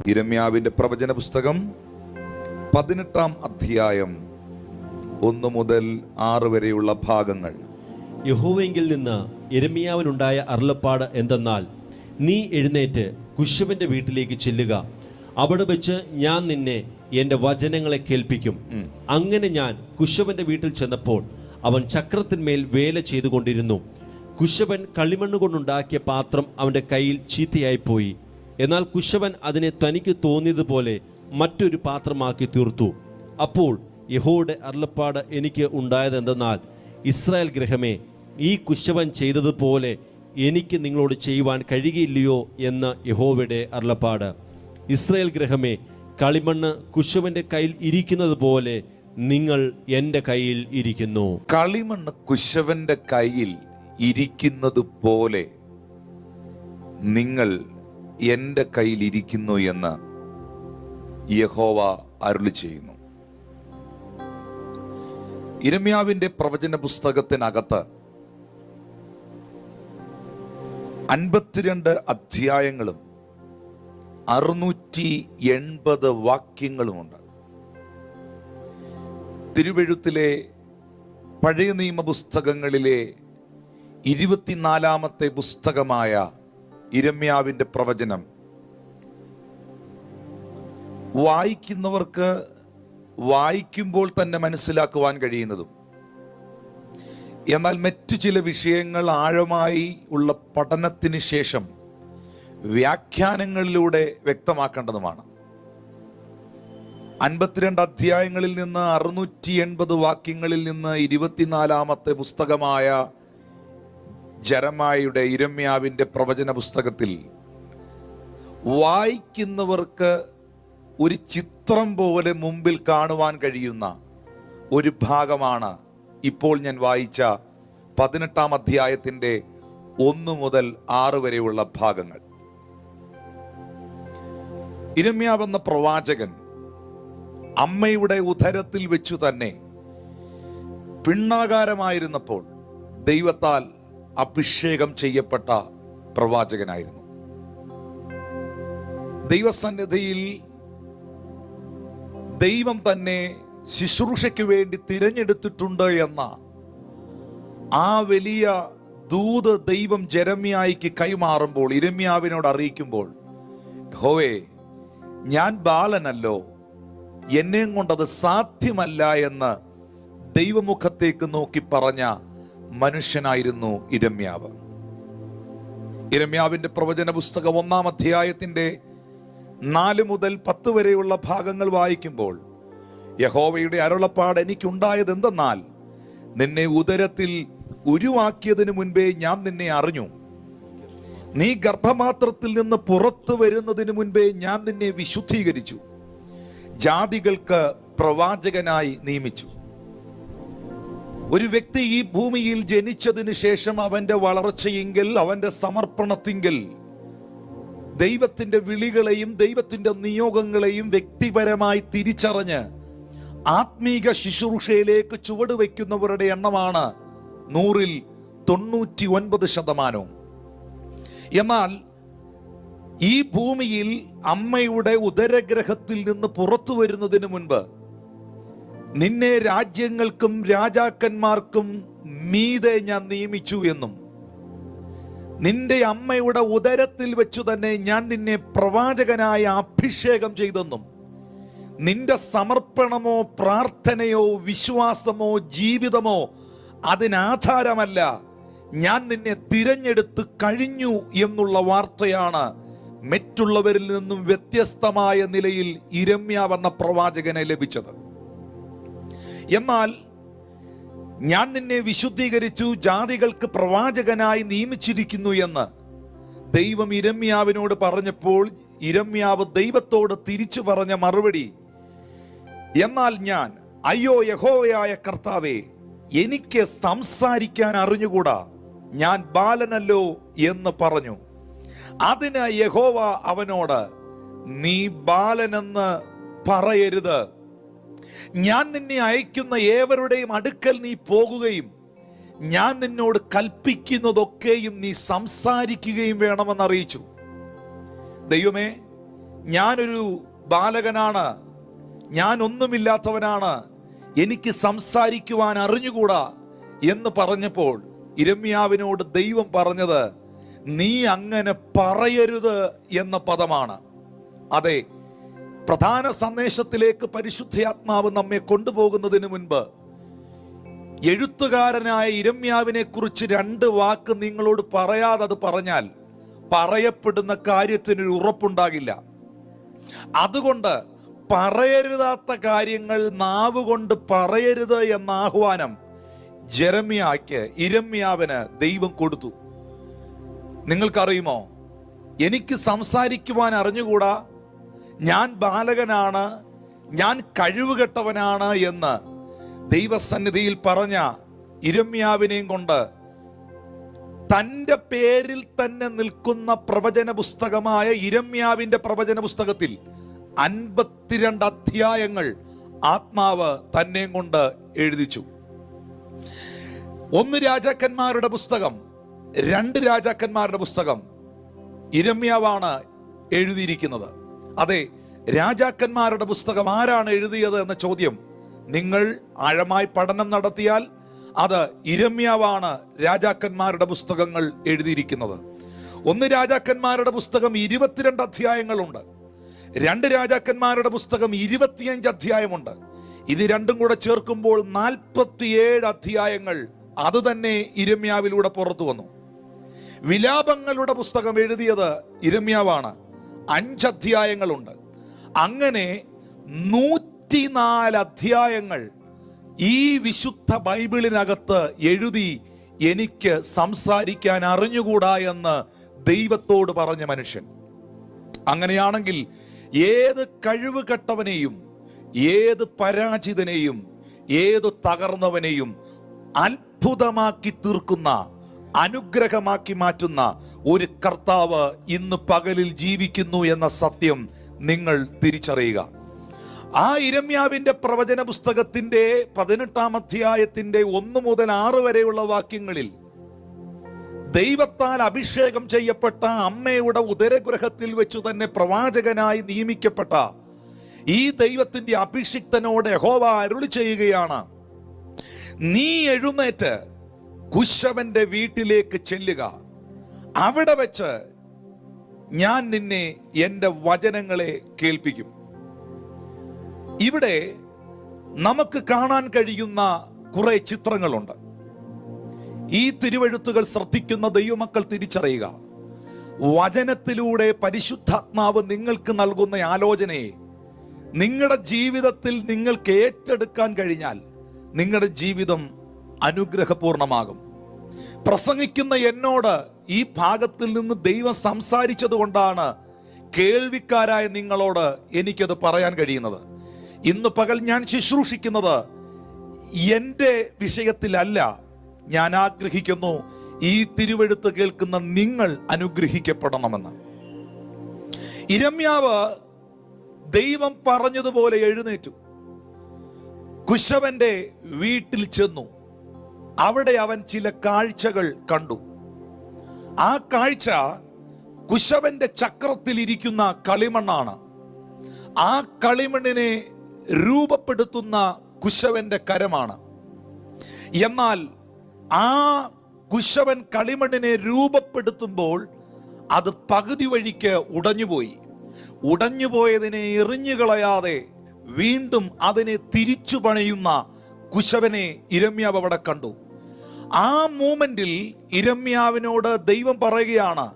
യിരെമ്യാവിന്റെ പ്രവചന പുസ്തകം 18-ാം അധ്യായം 1 മുതൽ 6 വരെയുള്ള ഭാഗങ്ങൾ. യഹോവയെങ്കിൽ നിന്ന് യിരെമ്യാവിനുണ്ടായ അരുളപ്പാട് എന്തെന്നാൽ, നീ എഴുന്നേറ്റ് കുശവന്റെ വീട്ടിലേക്ക് ചെല്ലുക, അവിടെ വെച്ച് ഞാൻ നിന്നെ എൻ്റെ വചനങ്ങളെ കേൾപ്പിക്കും. അങ്ങനെ ഞാൻ കുശവന്റെ വീട്ടിൽ ചെന്നപ്പോൾ അവൻ ചക്രത്തിന്മേൽ വേല ചെയ്തുകൊണ്ടിരുന്നു. കുശവൻ കളിമണ്ണ് കൊണ്ടുണ്ടാക്കിയ പാത്രം അവൻ്റെ കയ്യിൽ ചീത്തയായിപ്പോയി. എന്നാൽ കുശവൻ അതിനെ തനിക്ക് തോന്നിയതുപോലെ മറ്റൊരു പാത്രമാക്കി തീർത്തു. അപ്പോൾ യഹോവയുടെ അരുളപ്പാട് എനിക്ക് ഉണ്ടായതെന്തെന്നാൽ, ഇസ്രായേൽ ഗൃഹമേ, ഈ കുശവൻ ചെയ്തതുപോലെ എനിക്ക് നിങ്ങളോട് ചെയ്യുവാൻ കഴിയുകയില്ലയോ എന്ന് യഹോവയുടെ അരുളപ്പാട്. ഇസ്രായേൽ ഗൃഹമേ, കളിമണ്ണ് കുശവന്റെ കയ്യിൽ ഇരിക്കുന്നത് പോലെ നിങ്ങൾ എൻ്റെ കയ്യിൽ ഇരിക്കുന്നു. കളിമണ്ണ് കുശവന്റെ കയ്യിൽ ഇരിക്കുന്നത് പോലെ നിങ്ങൾ എൻ്റെ കയ്യിൽ ഇരിക്കുന്നു എന്ന് യഹോവ അരുളി ചെയ്യുന്നു. യിരെമ്യാവിന്റെ പ്രവചന പുസ്തകത്തിനകത്ത് 52 അധ്യായങ്ങളും 680 വാക്യങ്ങളുമുണ്ട്. തിരുവെഴുത്തിലെ പഴയ നിയമ പുസ്തകങ്ങളിലെ 24-ാമത്തെ പുസ്തകമായ യിരെമ്യാവിന്റെ പ്രവചനം വായിക്കുന്നവർക്ക് വായിക്കുമ്പോൾ തന്നെ മനസ്സിലാക്കുവാൻ കഴിയുന്നതും, എന്നാൽ മറ്റു ചില വിഷയങ്ങൾ ആഴമായി ഉള്ള പഠനത്തിന് ശേഷം വ്യാഖ്യാനങ്ങളിലൂടെ വ്യക്തമാക്കേണ്ടതുമാണ്. 52 അധ്യായങ്ങളിൽ നിന്ന് 680 വാക്യങ്ങളിൽ നിന്ന് 24-ാമത്തെ പുസ്തകമായ യിരെമ്യാവിന്റെ പ്രവചന പുസ്തകത്തിൽ വായിക്കുന്നവർക്ക് ഒരു ചിത്രം പോലെ മുമ്പിൽ കാണുവാൻ കഴിയുന്ന ഒരു ഭാഗമാണ് ഇപ്പോൾ ഞാൻ വായിച്ച 18-ാം അധ്യായത്തിന്റെ 1 മുതൽ 6 വരെയുള്ള ഭാഗങ്ങൾ. യിരെമ്യാവ് എന്ന പ്രവാചകൻ അമ്മയുടെ ഉദരത്തിൽ വെച്ചു തന്നെ പിണ്ണാകാരമായിരുന്നപ്പോൾ ദൈവത്താൽ അഭിഷേകം ചെയ്യപ്പെട്ട പ്രവാചകനായിരുന്നു. ദൈവസന്നിധിയിൽ ദൈവം തന്നെ ശുശ്രൂഷയ്ക്ക് വേണ്ടി തിരഞ്ഞെടുത്തിട്ടുണ്ട് എന്ന ആ വലിയ ദൂത് ദൈവം യിരെമ്യായിക്ക് കൈമാറുമ്പോൾ, യിരെമ്യാവിനോട് അറിയിക്കുമ്പോൾ, യഹോവേ, ഞാൻ ബാലനല്ലോ, എന്നെ കൊണ്ടത് സാധ്യമല്ല എന്ന് ദൈവമുഖത്തേക്ക് നോക്കി പറഞ്ഞ മനുഷ്യനായിരുന്നു യിരെമ്യാവ്. യിരെമ്യാവിന്റെ പ്രവചന പുസ്തകം 1-ാം അധ്യായത്തിന്റെ 4 മുതൽ 10 വരെയുള്ള ഭാഗങ്ങൾ വായിക്കുമ്പോൾ, യഹോവയുടെ അരുളപ്പാട് എനിക്കുണ്ടായത് എന്തെന്നാൽ, നിന്നെ ഉദരത്തിൽ ഉരുവാക്കിയതിനു മുൻപേ ഞാൻ നിന്നെ അറിഞ്ഞു, നീ ഗർഭപാത്രത്തിൽ നിന്ന് പുറത്തു വരുന്നതിന് മുൻപേ ഞാൻ നിന്നെ വിശുദ്ധീകരിച്ചു, ജാതികൾക്ക് പ്രവാചകനായി നിയമിച്ചു. ഒരു വ്യക്തി ഈ ഭൂമിയിൽ ജനിച്ചതിന് ശേഷം അവന്റെ വളർച്ചയെങ്കിൽ, അവന്റെ സമർപ്പണത്തിങ്കിൽ ദൈവത്തിന്റെ വിളികളെയും ദൈവത്തിന്റെ നിയോഗങ്ങളെയും വ്യക്തിപരമായി തിരിച്ചറിഞ്ഞ് ആത്മീക ശുശ്രൂഷയിലേക്ക് ചുവടുവെക്കുന്നവരുടെ എണ്ണമാണ് 100-ൽ 99%. എന്നാൽ ഈ ഭൂമിയിൽ അമ്മയുടെ ഉദരഗ്രഹത്തിൽ നിന്ന് പുറത്തു വരുന്നതിന് മുൻപ് നിന്നെ രാജ്യങ്ങൾക്കും രാജാക്കന്മാർക്കും മീതെ ഞാൻ നിയമിച്ചു എന്നും, നിന്റെ അമ്മയുടെ ഉദരത്തിൽ വെച്ചു തന്നെ ഞാൻ നിന്നെ പ്രവാചകനായ അഭിഷേകം ചെയ്തെന്നും, നിന്റെ സമർപ്പണമോ പ്രാർത്ഥനയോ വിശ്വാസമോ ജീവിതമോ അതിനാധാരമല്ല, ഞാൻ നിന്നെ തിരഞ്ഞെടുത്ത് കഴിഞ്ഞു എന്നുള്ള വാർത്തയാണ് മറ്റുള്ളവരിൽ നിന്നും വ്യത്യസ്തമായ നിലയിൽ യിരെമ്യാവ് എന്ന പ്രവാചകനെ ലഭിച്ചത്. എന്നാൽ ഞാൻ നിന്നെ വിശുദ്ധീകരിച്ചു, ജാതികൾക്ക് പ്രവാചകനായി നിയമിച്ചിരിക്കുന്നു എന്ന് ദൈവം യിരെമ്യാവിനോട് പറഞ്ഞപ്പോൾ യിരെമ്യാവ് ദൈവത്തോട് തിരിച്ചു പറഞ്ഞ മറുപടി, എന്നാൽ ഞാൻ, അയ്യോ യഹോവയായ കർത്താവേ, എനിക്ക് സംസാരിക്കാൻ അറിഞ്ഞുകൂടാ, ഞാൻ ബാലനല്ലോ എന്ന് പറഞ്ഞു. അതിന് യഹോവ അവനോട്, നീ ബാലനെന്ന് പറയരുത്, ഞാൻ നിന്നെ അയക്കുന്ന ഏവരുടെയും അടുക്കൽ നീ പോകുകയും ഞാൻ നിന്നോട് കൽപ്പിക്കുന്നതൊക്കെയും നീ സംസാരിക്കുകയും വേണമെന്ന് അറിയിച്ചു. ദൈവമേ, ഞാനൊരു ബാലകനാണ്, ഞാൻ ഒന്നുമില്ലാത്തവനാണ്, എനിക്ക് സംസാരിക്കുവാൻ അറിഞ്ഞുകൂടാ എന്ന് പറഞ്ഞപ്പോൾ യിരെമ്യാവിനോട് ദൈവം പറഞ്ഞത്, നീ അങ്ങനെ പറയരുത് എന്ന പദമാണ്. അതെ, പ്രധാന സന്ദേശത്തിലേക്ക് പരിശുദ്ധാത്മാവ് നമ്മെ കൊണ്ടുപോകുന്നതിന് മുൻപ് എഴുത്തുകാരനായ യിരെമ്യാവിനെ കുറിച്ച് 2 വാക്ക് നിങ്ങളോട് പറയാതെ അത് പറഞ്ഞാൽ പറയപ്പെടുന്ന കാര്യത്തിനൊരു ഉറപ്പുണ്ടാകില്ല. അതുകൊണ്ട് പറയരുതാത്ത കാര്യങ്ങൾ നാവുകൊണ്ട് പറയരുത് എന്ന ആഹ്വാനം യിരെമ്യാവിന് ദൈവം കൊടുത്തു. നിങ്ങൾക്കറിയുമോ, എനിക്ക് സംസാരിക്കുവാൻ അറിഞ്ഞുകൂടാ, ഞാൻ ബാലകനാണ്, ഞാൻ കഴിവുകെട്ടവനാണ് എന്ന് ദൈവസന്നിധിയിൽ പറഞ്ഞ യിരെമ്യാവിനെയും കൊണ്ട് തൻ്റെ പേരിൽ തന്നെ നിൽക്കുന്ന പ്രവചന പുസ്തകമായ യിരെമ്യാവിന്റെ പ്രവചന പുസ്തകത്തിൽ 52 അധ്യായങ്ങൾ ആത്മാവ് തന്നെ കൊണ്ട് എഴുതിച്ചു. 1 രാജാക്കന്മാരുടെ പുസ്തകം, 2 രാജാക്കന്മാരുടെ പുസ്തകം യിരെമ്യാവാണ് എഴുതിയിരിക്കുന്നത്. അതെ, രാജാക്കന്മാരുടെ പുസ്തകം ആരാണ് എഴുതിയത് എന്ന ചോദ്യം നിങ്ങൾ ആഴമായി പഠനം നടത്തിയാൽ അത് യിരെമ്യാവാണ് രാജാക്കന്മാരുടെ പുസ്തകങ്ങൾ എഴുതിയിരിക്കുന്നത്. 1 രാജാക്കന്മാരുടെ പുസ്തകം 22 അധ്യായങ്ങളുണ്ട്. 2 രാജാക്കന്മാരുടെ പുസ്തകം 25 അധ്യായമുണ്ട്. ഇത് രണ്ടും കൂടെ ചേർക്കുമ്പോൾ 47 അധ്യായങ്ങൾ അത് തന്നെ യിരെമ്യാവിലൂടെ പുറത്തു വന്നു. വിലാപങ്ങളുടെ പുസ്തകം എഴുതിയത് യിരെമ്യാവാണ്. 5 അധ്യായങ്ങളുണ്ട്. അങ്ങനെ 104 അധ്യായങ്ങൾ ഈ വിശുദ്ധ ബൈബിളിനകത്ത് എഴുതി എനിക്ക് സംസാരിക്കാൻ അറിഞ്ഞുകൂടാ എന്ന് ദൈവത്തോട് പറഞ്ഞ മനുഷ്യൻ. അങ്ങനെയാണെങ്കിൽ ഏത് കഴിവ് കെട്ടവനെയും, ഏത് പരാജിതനെയും, ഏത് തകർന്നവനെയും അത്ഭുതമാക്കി തീർക്കുന്ന, അനുഗ്രഹമാക്കി മാറ്റുന്ന ഒരു കർത്താവ് ഇന്ന് പകലിൽ ജീവിക്കുന്നു എന്ന സത്യം നിങ്ങൾ തിരിച്ചറിയുക. ആ യിരെമ്യാവിന്റെ പ്രവചന പുസ്തകത്തിന്റെ 18 അധ്യായത്തിന്റെ 1 മുതൽ 6 വരെയുള്ള വാക്യങ്ങളിൽ ദൈവത്താൽ അഭിഷേകം ചെയ്യപ്പെട്ട അമ്മയുടെ ഉദരഗൃഹത്തിൽ വെച്ചു തന്നെ പ്രവാചകനായി നിയമിക്കപ്പെട്ട ഈ ദൈവത്തിന്റെ അഭിഷിക്തനോട് യഹോവ അരുളി ചെയ്യുകയാണ്, നീ എഴുന്നേറ്റ് കുശവന്റെ വീട്ടിലേക്ക് ചെല്ലുക, അവിടെ വെച്ച് ഞാൻ നിന്നെ എൻ്റെ വചനങ്ങളെ കേൾപ്പിക്കും. ഇവിടെ നമുക്ക് കാണാൻ കഴിയുന്ന കുറെ ചിത്രങ്ങളുണ്ട്. ഈ തിരുവെഴുത്തുകൾ ശ്രദ്ധിക്കുന്ന ദൈവമക്കൾ തിരിച്ചറിയുക, വചനത്തിലൂടെ പരിശുദ്ധാത്മാവ് നിങ്ങൾക്ക് നൽകുന്ന ആലോചനയെ നിങ്ങളുടെ ജീവിതത്തിൽ നിങ്ങൾക്ക് ഏറ്റെടുക്കാൻ കഴിഞ്ഞാൽ നിങ്ങളുടെ ജീവിതം അനുഗ്രഹപൂർണമാകും. പ്രസംഗിക്കുന്ന എന്നോട് ഈ ഭാഗത്തിൽ നിന്ന് ദൈവം സംസാരിച്ചത് കൊണ്ടാണ് കേൾവിക്കാരായ നിങ്ങളോട് എനിക്കത് പറയാൻ കഴിയുന്നത്. ഇന്ന് പകൽ ഞാൻ ശുശ്രൂഷിക്കുന്നത് എൻ്റെ വിഷയത്തിലല്ല. ഞാൻ ആഗ്രഹിക്കുന്നു ഈ തിരുവെഴുത്ത് കേൾക്കുന്ന നിങ്ങൾ അനുഗ്രഹിക്കപ്പെടണമെന്ന്. യിരെമ്യാവ് ദൈവം പറഞ്ഞതുപോലെ എഴുന്നേറ്റു, കുശവന്റെ വീട്ടിൽ ചെന്നു. അവിടെ അവൻ ചില കാഴ്ചകൾ കണ്ടു. ആ കാഴ്ച കുശവന്റെ ചക്രത്തിൽ ഇരിക്കുന്ന കളിമണ്ണാണ്. ആ കളിമണ്ണിനെ രൂപപ്പെടുത്തുന്ന കുശവന്റെ കരമാണ്. എന്നാൽ ആ കുശവൻ കളിമണ്ണിനെ രൂപപ്പെടുത്തുമ്പോൾ അത് പകുതി വഴിക്ക് ഉടഞ്ഞുപോയി. ഉടഞ്ഞുപോയതിനെ എറിഞ്ഞുകളയാതെ വീണ്ടും അതിനെ തിരിച്ചു പണിയുന്ന കുശവനെ യിരെമ്യാവ് അവിടെ കണ്ടു. ആ മൂമെന്റിൽ യിരെമ്യാവിനോട് ദൈവം പറയുകയാണ്,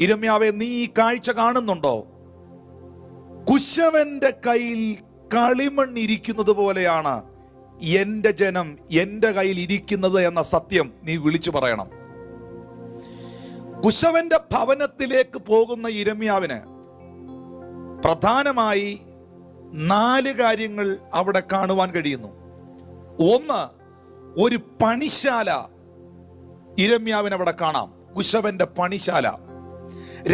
യിരെമ്യാവേ, നീ ഈ കാഴ്ച കാണുന്നുണ്ടോ? കുശവന്റെ കയ്യിൽ കളിമണ്ണ് ഇരിക്കുന്നത് പോലെയാണ് എൻ്റെ ജനം എൻ്റെ കയ്യിൽ ഇരിക്കുന്നത് എന്ന സത്യം നീ വിളിച്ചു പറയണം. കുശവന്റെ ഭവനത്തിലേക്ക് പോകുന്ന യിരെമ്യാവിന് പ്രധാനമായി 4 കാര്യങ്ങൾ അവിടെ കാണുവാൻ കഴിയുന്നു. 1, ഒരു പണിശാല യിരെമ്യാവിന് അവിടെ കാണാം, കുശവന്റെ പണിശാല.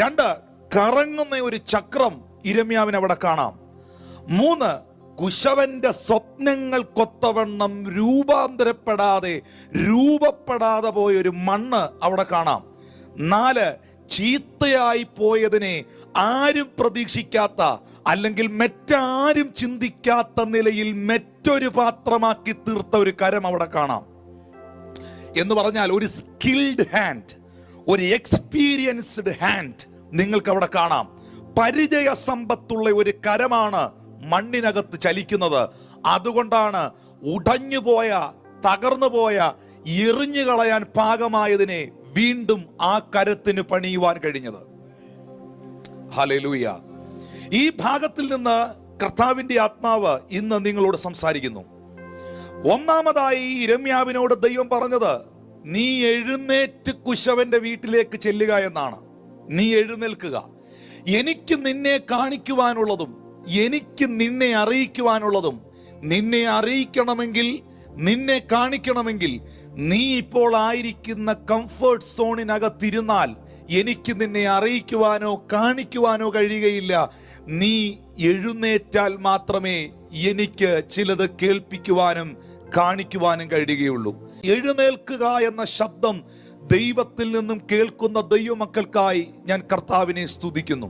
2, കറങ്ങുന്ന ഒരു ചക്രം യിരെമ്യാവിന് അവിടെ കാണാം. 3, കുശവന്റെ സ്വപ്നങ്ങൾക്കൊത്തവണ്ണം രൂപപ്പെടാതെ പോയൊരു മണ്ണ് അവിടെ കാണാം. 4, ചീത്തയായി പോയതിനെ ആരും പ്രതീക്ഷിക്കാത്ത, അല്ലെങ്കിൽ മറ്റാരും ചിന്തിക്കാത്ത നിലയിൽ മറ്റൊരു പാത്രമാക്കി തീർത്ത ഒരു കരം അവിടെ കാണാം. എന്ന് പറഞ്ഞാൽ ഒരു സ്കിൽഡ് ഹാൻഡ്, ഒരു എക്സ്പീരിയൻസ്ഡ് ഹാൻഡ് നിങ്ങൾക്ക് അവിടെ കാണാം. പരിചയ സമ്പത്തുള്ള ഒരു കരമാണ് മണ്ണിനകത്ത് ചലിക്കുന്നത്. അതുകൊണ്ടാണ് ഉടഞ്ഞുപോയ, തകർന്നുപോയ, എറിഞ്ഞു കളയാൻ പാകമായതിനെ വീണ്ടും ആ കരത്തിന് പണിയുവാൻ കഴിഞ്ഞത്. ഹല്ലേലൂയ. ഈ ഭാഗത്തിൽ നിന്ന് കർത്താവിന്റെ ആത്മാവ് ഇന്ന് നിങ്ങളോട് സംസാരിക്കുന്നു. ഒന്നാമതായി യിരെമ്യാവിനോട് ദൈവം പറഞ്ഞത്, നീ എഴുന്നേറ്റ് കുശവന്റെ വീട്ടിലേക്ക് ചെല്ലുക എന്നാണ്. നീ എഴുന്നേൽക്കുക. എനിക്ക് നിന്നെ കാണിക്കുവാനുള്ളതും എനിക്ക് നിന്നെ അറിയിക്കുവാനുള്ളതും, നിന്നെ അറിയിക്കണമെങ്കിൽ, നിന്നെ കാണിക്കണമെങ്കിൽ നീ ഇപ്പോൾ ആയിരിക്കുന്ന കംഫർട്ട് സോണിനകത്തിരുന്നാൽ എനിക്ക് നിന്നെ അറിയിക്കുവാനോ കാണിക്കുവാനോ കഴിയുകയില്ല. നീ എഴുന്നേറ്റാൽ മാത്രമേ എനിക്ക് ചിലത് കേൾപ്പിക്കുവാനും കാണിക്കുവാനും കഴിയുകയുള്ളൂ. എഴുന്നേൽക്കുക എന്ന ശബ്ദം ദൈവത്തിൽ നിന്നും കേൾക്കുന്ന ദൈവമക്കൾക്കായി ഞാൻ കർത്താവിനെ സ്തുതിക്കുന്നു.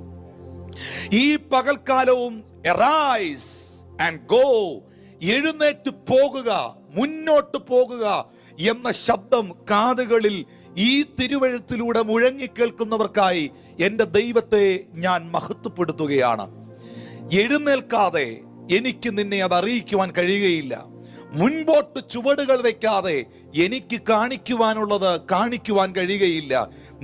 ഈ പകൽക്കാലവും അറൈസ് ആൻഡ് ഗോ, എഴുന്നേറ്റ് പോകുക, മുന്നോട്ട് പോകുക എന്ന ശബ്ദം കാതുകളിൽ ഈ തിരുവഴുത്തിലൂടെ മുഴങ്ങിക്കേൾക്കുന്നവർക്കായി എൻ്റെ ദൈവത്തെ ഞാൻ മഹത്വപ്പെടുത്തുകയാണ്. എഴുന്നേൽക്കാതെ എനിക്ക് നിന്നെ അത് അറിയിക്കുവാൻ കഴിയുകയില്ല. മുൻപോട്ട് ചുവടുകൾ വെക്കാതെ എനിക്ക് കാണിക്കുവാനുള്ളത് കാണിക്കുവാൻ കഴിയുകയില്ല.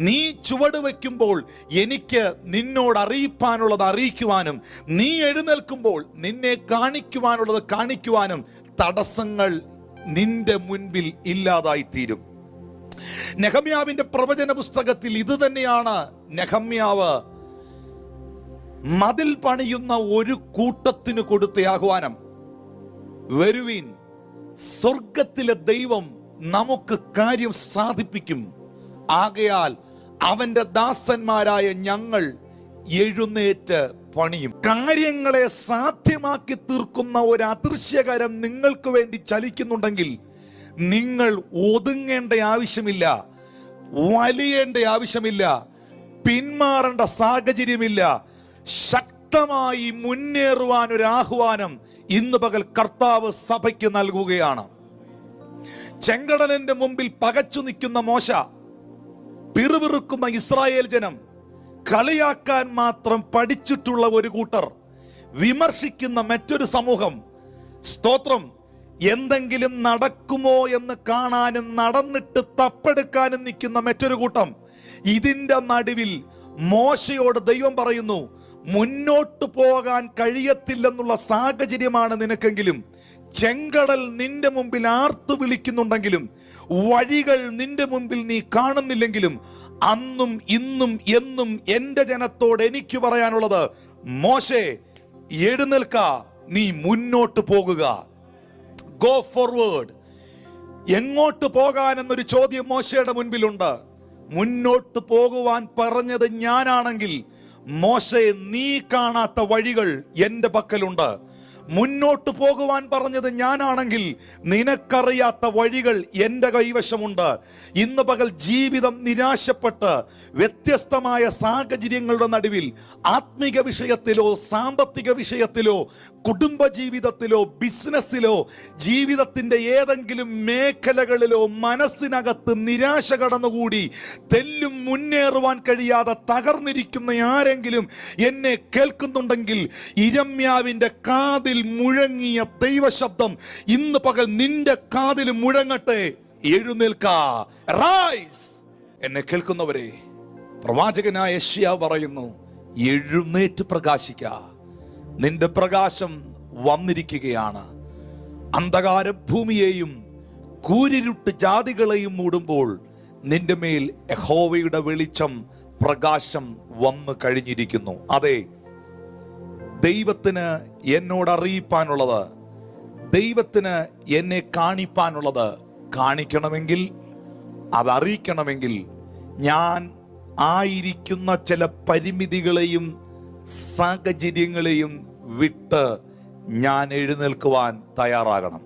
നീ ചുവട് വെക്കുമ്പോൾ എനിക്ക് നിന്നോട് അറിയിപ്പാനുള്ളത് അറിയിക്കുവാനും, നീ എഴുന്നേൽക്കുമ്പോൾ നിന്നെ കാണിക്കുവാനുള്ളത് കാണിക്കുവാനും തടസ്സങ്ങൾ നിന്റെ മുൻപിൽ ഇല്ലാതായിത്തീരും. നെഹമ്യാവിന്റെ പ്രവചന പുസ്തകത്തിൽ ഇത് തന്നെയാണ് നെഹമ്യാവ് മതിൽ പണിയുന്ന ഒരു കൂട്ടത്തിന് കൊടുത്ത ആഹ്വാനം. വരുവീൻ, സ്വർഗത്തിലെ ദൈവം നമുക്ക് കാര്യം സാധിപ്പിക്കും. ആകയാൽ അവന്റെ ദാസന്മാരായ ഞങ്ങൾ എഴുന്നേറ്റ് പണിയും. കാര്യങ്ങളെ സാധ്യമാക്കി തീർക്കുന്ന ഒരു അദൃശ്യകരം നിങ്ങൾക്ക് വേണ്ടി ചലിക്കുന്നുണ്ടെങ്കിൽ നിങ്ങൾ ഒതുങ്ങേണ്ട ആവശ്യമില്ല, വലിയേണ്ട ആവശ്യമില്ല, പിന്മാറേണ്ട സാഹചര്യമില്ല. ശക്തമായി മുന്നേറുവാൻ ഒരു ആഹ്വാനം ഇന്ന് പകൽ കർത്താവ് സഭയ്ക്ക് നൽകുകയാണ്. ചെങ്കടലിന്റെ മുമ്പിൽ പകച്ചു നിൽക്കുന്ന മോശ, പിറുപിറുക്കുന്ന ഇസ്രായേൽ ജനം, കളിയാക്കാൻ മാത്രം പഠിച്ചിട്ടുള്ള ഒരു കൂട്ടർ, വിമർശിക്കുന്ന മറ്റൊരു സമൂഹം, സ്തോത്രം, എന്തെങ്കിലും നടക്കുമോ എന്ന് കാണാനും നടന്നിട്ട് തപ്പെടുക്കാനും നിൽക്കുന്ന മറ്റൊരു കൂട്ടം. ഇതിന്റെ നടുവിൽ മോശയോട് ദൈവം പറയുന്നു, മുന്നോട്ട് പോകാൻ കഴിയത്തില്ലെന്നുള്ള സാഹചര്യമാണ് നിനക്കെങ്കിലും, ചെങ്കടൽ നിന്റെ മുമ്പിൽ ആർത്തു വിളിക്കുന്നുണ്ടെങ്കിലും, വഴികൾ നിന്റെ മുമ്പിൽ നീ കാണുന്നില്ലെങ്കിലും, അന്നും ഇന്നും എന്നും എൻ്റെ ജനത്തോട് എനിക്ക് പറയാനുള്ളത്, മോശേ എഴുന്നേൽക്ക, നീ മുന്നോട്ട് പോകുക. Go forward. എങ്ങോട്ട് പോകാൻ എന്നൊരു ചോദ്യം മോശയുടെ മുൻപിലുണ്ട്. മുന്നോട്ട് പോകുവാൻ പറഞ്ഞത് ഞാനാണെങ്കിൽ, മോശയെ നീ കാണാത്ത വഴികൾ എൻ്റെ പക്കലുണ്ട്. മുന്നോട്ട് പോകുവാൻ പറഞ്ഞത് ഞാനാണെങ്കിൽ നിനക്കറിയാത്ത വഴികൾ എൻ്റെ കൈവശമുണ്ട്. ഇന്ന് പകൽ ജീവിതം നിരാശപ്പെട്ട് വ്യത്യസ്തമായ സാഹചര്യങ്ങളുടെ നടുവിൽ ആത്മിക വിഷയത്തിലോ സാമ്പത്തിക വിഷയത്തിലോ കുടുംബജീവിതത്തിലോ ബിസിനസ്സിലോ ജീവിതത്തിൻ്റെ ഏതെങ്കിലും മേഖലകളിലോ മനസ്സിനകത്ത് നിരാശ കടന്നുകൂടി തെല്ലും മുന്നേറുവാൻ കഴിയാതെ തകർന്നിരിക്കുന്ന ആരെങ്കിലും എന്നെ കേൾക്കുന്നുണ്ടെങ്കിൽ, യിരെമ്യാവിൻ്റെ കാതിൽ മുഴങ്ങിയ ദൈവശബ്ദം ഇന്ന് പകൽ നിന്റെ കാതിൽ മുഴങ്ങട്ടെ. എഴുന്നേൽക്ക, റൈസ്. എന്നെ കേൾക്കുന്നവരെ, പ്രവാചകനായ യെശയ്യാ പറയുന്നു, എഴുന്നേറ്റ് പ്രകാശിക്ക, നിന്റെ പ്രകാശം വന്നിരിക്കുകയാണ്. അന്ധകാര ഭൂമിയെയും കൂരിരുട്ട് ജാതികളെയും മൂടുമ്പോൾ നിന്റെ മേൽ യഹോവയുടെ വെളിച്ചം, പ്രകാശം വന്നു കഴിഞ്ഞിരിക്കുന്നു. അതെ, ദൈവത്തിന് എന്നോട് അറിയിപ്പാനുള്ളത്, ദൈവത്തിന് എന്നെ കാണിപ്പാനുള്ളത് കാണിക്കണമെങ്കിൽ, അതറിയിക്കണമെങ്കിൽ ഞാൻ ആയിരിക്കുന്ന ചില പരിമിതികളെയും സാഹചര്യങ്ങളെയും വിട്ട് ഞാൻ എഴുന്നേൽക്കുവാൻ തയ്യാറാകണം.